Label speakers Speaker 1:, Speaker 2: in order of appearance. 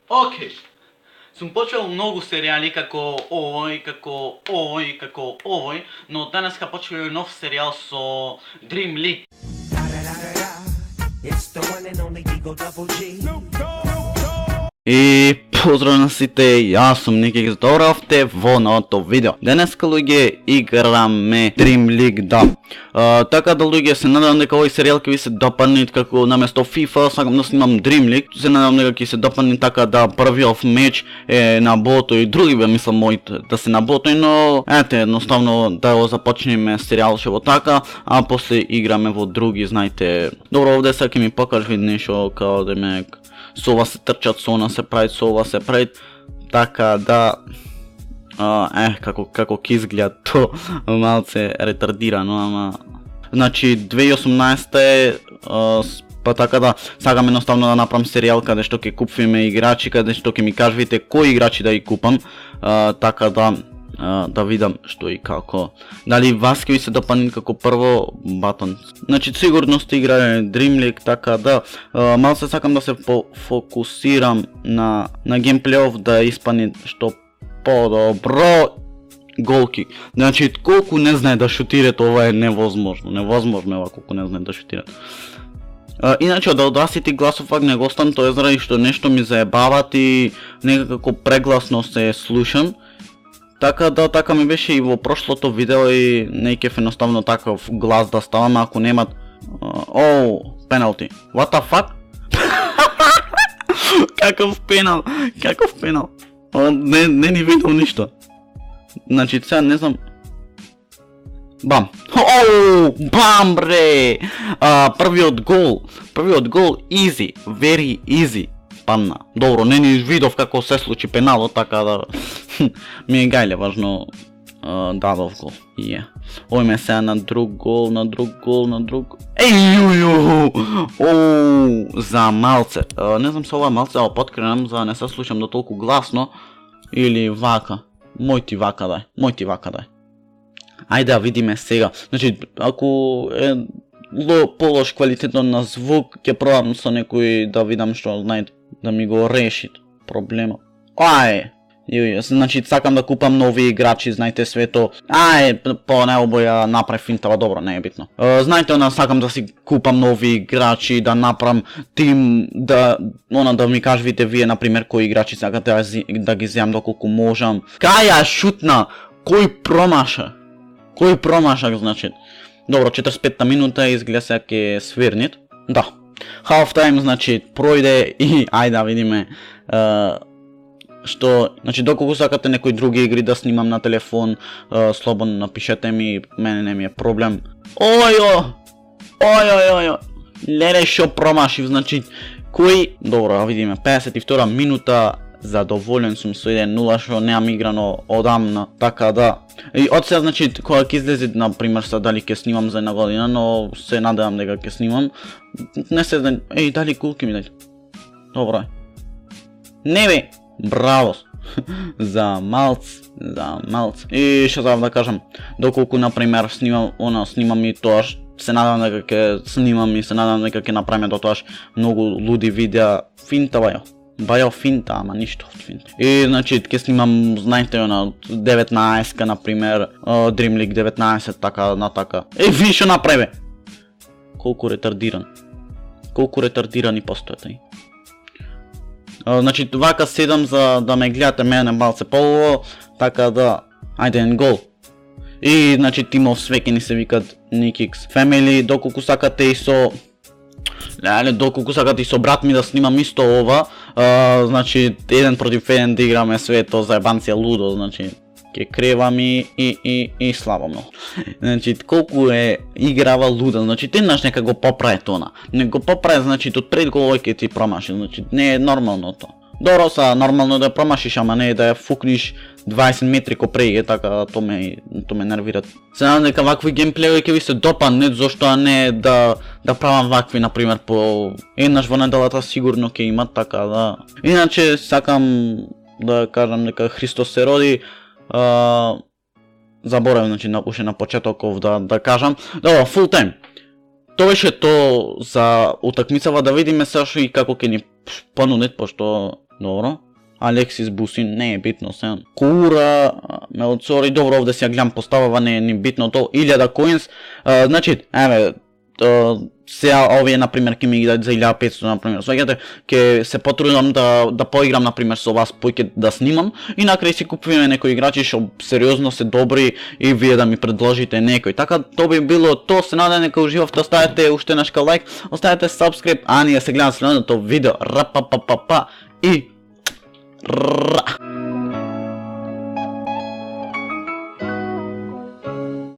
Speaker 1: Окей. Сум почел многу серијали како овој, но денеска почнува нов серијал со Dream League.
Speaker 2: И поздрав на сите, јас сум Ники, здоровте во новото видео. Денеска луѓе играме Dream League, да. Така да луѓе, се надевам дека овој серијал ќе ви се допадне, како наместо FIFA сакам да снимам Dream League. Се надевам дека ќе се допадне, така да првиот меч е на бото и други бе мислам моите да се на бото, но ете едноставно да го започнеме серијал во така, а после играме во други, знаете. Добро, овде сега ќе ми покажи нешто као да ме со ова се трчат, со она се прави, со ова се прави, така да како ќе изгледа то малце ретардирано, ама значи 2018 е па така да сакам едноставно да направам серијал каде што ќе купиме играчи, каде што ќе ми кажете кои играчи да ги купам, така да видам што и како. Дали вас ќе ви се допадне како прво батон. Значи сигурно сте играле Dream League, така да малце сакам да се фокусирам на геймплејов, да испадне што подобро голки. Значи колку не знае да шутират, ова е невозможно. Невозможно е ова колку не знае да шутират. Иначе од Audacity гласов пак не го оставам, тоа е заради што нешто ми заебават и некако прегласно се слушам. Така да, така ми беше и во прошлото видео и не кеф едноставно таков глас да ставам ако немат... пеналти. What the fuck? Каков пенал? Не ни видел ништо. Значи сега не знам... Бам! Бам бре! Првиот гол, easy, very easy. Падна. Добро, не ни видов како се случи пеналот, така да ми е гајле важно дадов гол. Ојме сега на друг гол. За малце. Не знам се ова малце, подкренам за да не се слушам до толку гласно или вака. Мојти вака дај. Ајде да видиме сега. Значи, ако е полош квалитетно на звук, ќе пробам со некој да видам што знаете да ми го реши проблемот. Значи сакам да купам нови играчи, знаете свето. По најобоја направи финтава, добро, не е битно. Знаете, сакам да си купам нови играчи, да направам тим, да ми кажете вие например кои играчи сакате да ги земам доколку можам. Кај ја шутна? Кој промашак значи? Добро, 45-та минута изгледа се ќе свирнит. Да. Half time значи пројде и ајде да видиме што, значи доколку сакате некои други игри да снимам на телефон, слободно напишете ми, мене не ми е проблем. Леле шо промашив, значи кој... Добро, да видиме, 52 минута, задоволен сум со 1-0 што немам играно одамна, така да. И од сега, значи, кога ќе излезе, например, са дали ќе снимам за една година, но се надевам дека ќе снимам. Не се знам, дали кулки ми дај. Добро е. Не бе, браво. За малц. И што забав да кажам, доколку, например, снимам и тоаш, се надевам дека ќе снимам и се надевам дека ќе направиме до тоаш многу луди видеа, финта бајо финта, ама ништо од финта. И значи ќе снимам, знаете, на 19-ка, например, Dream League 19, така на така. Ви што направи? Колку ретардирани постојате. Значи вака седам за да ме гледате мене малце полово, така да, ајде en гол. И значи тимов свекени се викат Nikix Family, доколку сакате и со... доколку сакате и со брат ми да снимам исто ова, значи 1 против 1 да играме свето за ебанција лудо, значи ќе кревам и слабо многу. Значи колку е играва луда, значи еднаш нека го поправи тона. Не го поправи, значи од пред голови ќе ти промаши, значи не е нормално тоа. Добро са, нормално да промашиш, ама не да ја фукниш 20 метри ко преге, така то ме нервира. Се надам дека вакви геймплејови ќе ви се допаднат, зошто не да правам вакви, например, по еднаш во неделата сигурно ќе имат, така да. Иначе сакам да кажам дека Христос се роди, заборавам, значи уште на почетоков да кажам. Добро, full time. Тоа беше то за утакмицава, да видиме сашо и како ќе ни понудат, пошто Добро. Алексис Бусин, не е битно сега. Кура, Мелцори, добро, овде си ја гледам поставава, не е ни битно то, 1000 коинс, значи, еве, сега овие, например, ке ми ги дадат за 1500, например, сваѓате, ке се потрудам да поиграм, например, со вас, поќе да снимам, и накрај си купуваме некои играчи што сериозно се добри и вие да ми предложите некој. Така, то би било то, се надам дека уживавте, оставете уште нешка лайк, оставете subscribe, а ние се гледам следното видео, рапапапапа и ра.